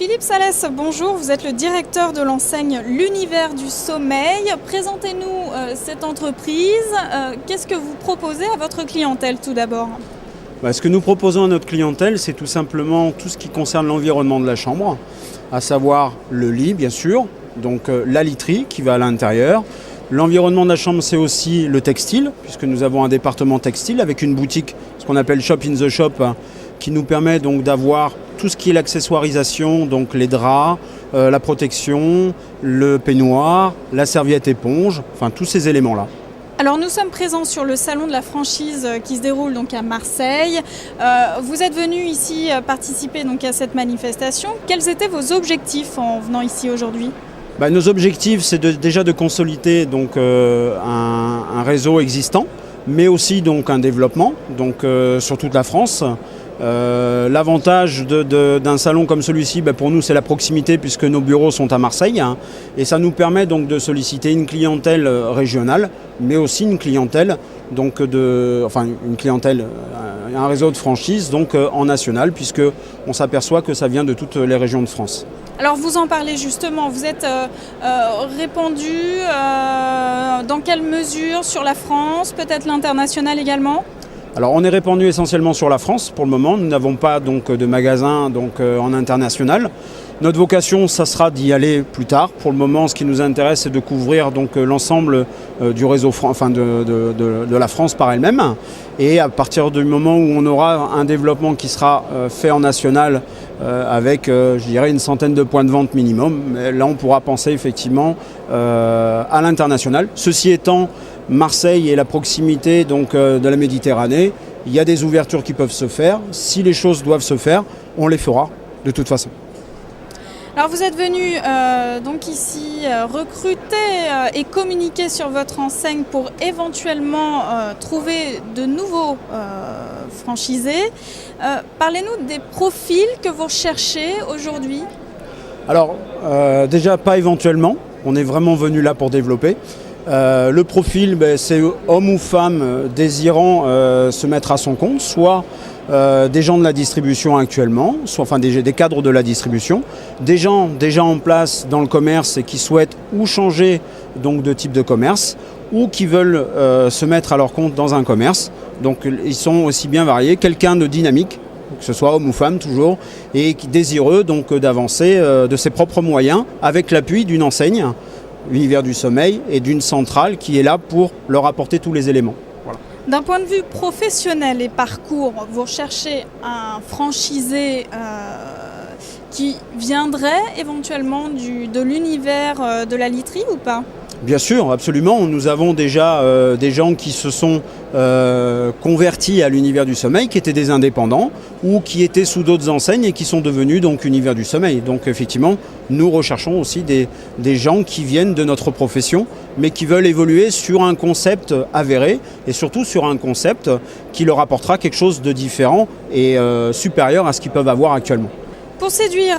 Philippe Salès, bonjour, vous êtes le directeur de l'enseigne L'Univers du Sommeil. Présentez-nous cette entreprise. Qu'est-ce que vous proposez à votre clientèle tout d'abord ? Ce que nous proposons à notre clientèle, c'est tout simplement tout ce qui concerne l'environnement de la chambre, à savoir le lit bien sûr, donc la literie qui va à l'intérieur. L'environnement de la chambre, c'est aussi le textile, puisque nous avons un département textile avec une boutique, ce qu'on appelle Shop in the Shop, qui nous permet donc d'avoir tout ce qui est l'accessoirisation, donc les draps, la protection, le peignoir, la serviette éponge, enfin tous ces éléments-là. Alors nous sommes présents sur le salon de la franchise qui se déroule donc à Marseille. Vous êtes venu ici participer donc à cette manifestation. Quels étaient vos objectifs en venant ici aujourd'hui ? Nos objectifs, c'est déjà de consolider donc, un réseau existant, mais aussi donc, un développement donc, sur toute la France. L'avantage d'un salon comme celui-ci, pour nous, c'est la proximité puisque nos bureaux sont à Marseille. Et ça nous permet donc de solliciter une clientèle régionale, mais aussi une clientèle, un réseau de franchises donc, en national, puisqu'on s'aperçoit que ça vient de toutes les régions de France. Alors vous en parlez justement, vous êtes répandu dans quelle mesure sur la France, peut-être l'international également ? Alors on est répandu essentiellement sur la France pour le moment, nous n'avons pas donc, de magasin en international. Notre vocation, ça sera d'y aller plus tard. Pour le moment, ce qui nous intéresse, c'est de couvrir donc, l'ensemble du réseau de la France par elle-même. Et à partir du moment où on aura un développement qui sera fait en national avec, je dirais, une centaine de points de vente minimum, là on pourra penser effectivement à l'international. Ceci étant, Marseille et la proximité donc, de la Méditerranée, il y a des ouvertures qui peuvent se faire. Si les choses doivent se faire, on les fera de toute façon. Alors vous êtes venu donc ici recruter et communiquer sur votre enseigne pour éventuellement trouver de nouveaux franchisés. Parlez-nous des profils que vous recherchez aujourd'hui. Alors déjà pas éventuellement, on est vraiment venu là pour développer. Le profil, c'est homme ou femme désirant se mettre à son compte, soit des gens de la distribution actuellement, soit des cadres de la distribution, des gens déjà en place dans le commerce et qui souhaitent ou changer donc, de type de commerce ou qui veulent se mettre à leur compte dans un commerce. Donc ils sont aussi bien variés, quelqu'un de dynamique, que ce soit homme ou femme toujours, et qui désireux donc, d'avancer de ses propres moyens avec l'appui d'une enseigne, L'Univers du Sommeil, et d'une centrale qui est là pour leur apporter tous les éléments. Voilà. D'un point de vue professionnel et parcours, vous recherchez un franchisé qui viendrait éventuellement de l'univers de la literie ou pas ? Bien sûr, absolument. Nous avons déjà des gens qui se sont convertis à l'Univers du Sommeil, qui étaient des indépendants ou qui étaient sous d'autres enseignes et qui sont devenus donc Univers du Sommeil. Donc effectivement, nous recherchons aussi des gens qui viennent de notre profession, mais qui veulent évoluer sur un concept avéré et surtout sur un concept qui leur apportera quelque chose de différent et supérieur à ce qu'ils peuvent avoir actuellement. Pour séduire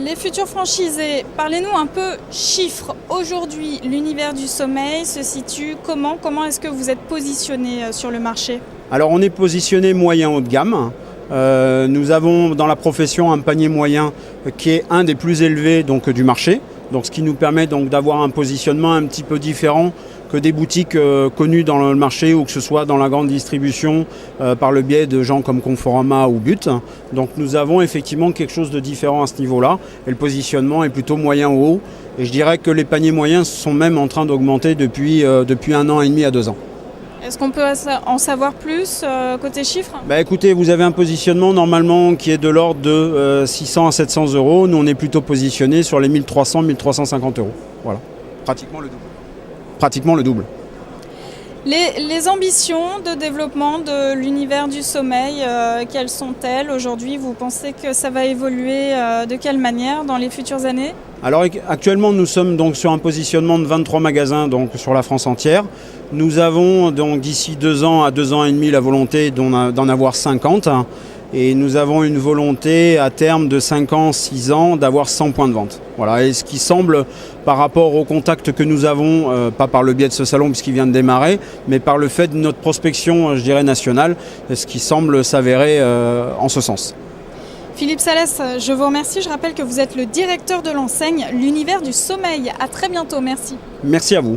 les futurs franchisés, parlez-nous un peu chiffres. Aujourd'hui, l'Univers du Sommeil se situe comment ? Comment est-ce que vous êtes positionné sur le marché ? Alors on est positionné moyen haut de gamme. Nous avons dans la profession un panier moyen qui est un des plus élevés donc, du marché. Donc, ce qui nous permet donc, d'avoir un positionnement un petit peu différent que des boutiques connues dans le marché ou que ce soit dans la grande distribution par le biais de gens comme Conforama ou But. Donc nous avons effectivement quelque chose de différent à ce niveau-là et le positionnement est plutôt moyen ou haut. Et je dirais que les paniers moyens sont même en train d'augmenter depuis 1 an et demi à 2 ans. Est-ce qu'on peut en savoir plus côté chiffres ? Écoutez, vous avez un positionnement normalement qui est de l'ordre de 600 à 700 euros. Nous on est plutôt positionné sur les 1300, 1350 euros. Voilà, pratiquement le double. Les ambitions de développement de l'Univers du Sommeil, quelles sont-elles aujourd'hui ? Vous pensez que ça va évoluer de quelle manière dans les futures années ? Alors actuellement nous sommes donc sur un positionnement de 23 magasins donc, sur la France entière. Nous avons donc d'ici 2 ans à 2 ans et demi la volonté d'en avoir 50. Et nous avons une volonté à terme de 5 ans, 6 ans d'avoir 100 points de vente. Voilà. Et ce qui semble, par rapport au contact que nous avons, pas par le biais de ce salon puisqu'il vient de démarrer, mais par le fait de notre prospection, je dirais, nationale, ce qui semble s'avérer en ce sens. Philippe Salès, je vous remercie. Je rappelle que vous êtes le directeur de l'enseigne L'Univers du Sommeil. À très bientôt, merci. Merci à vous.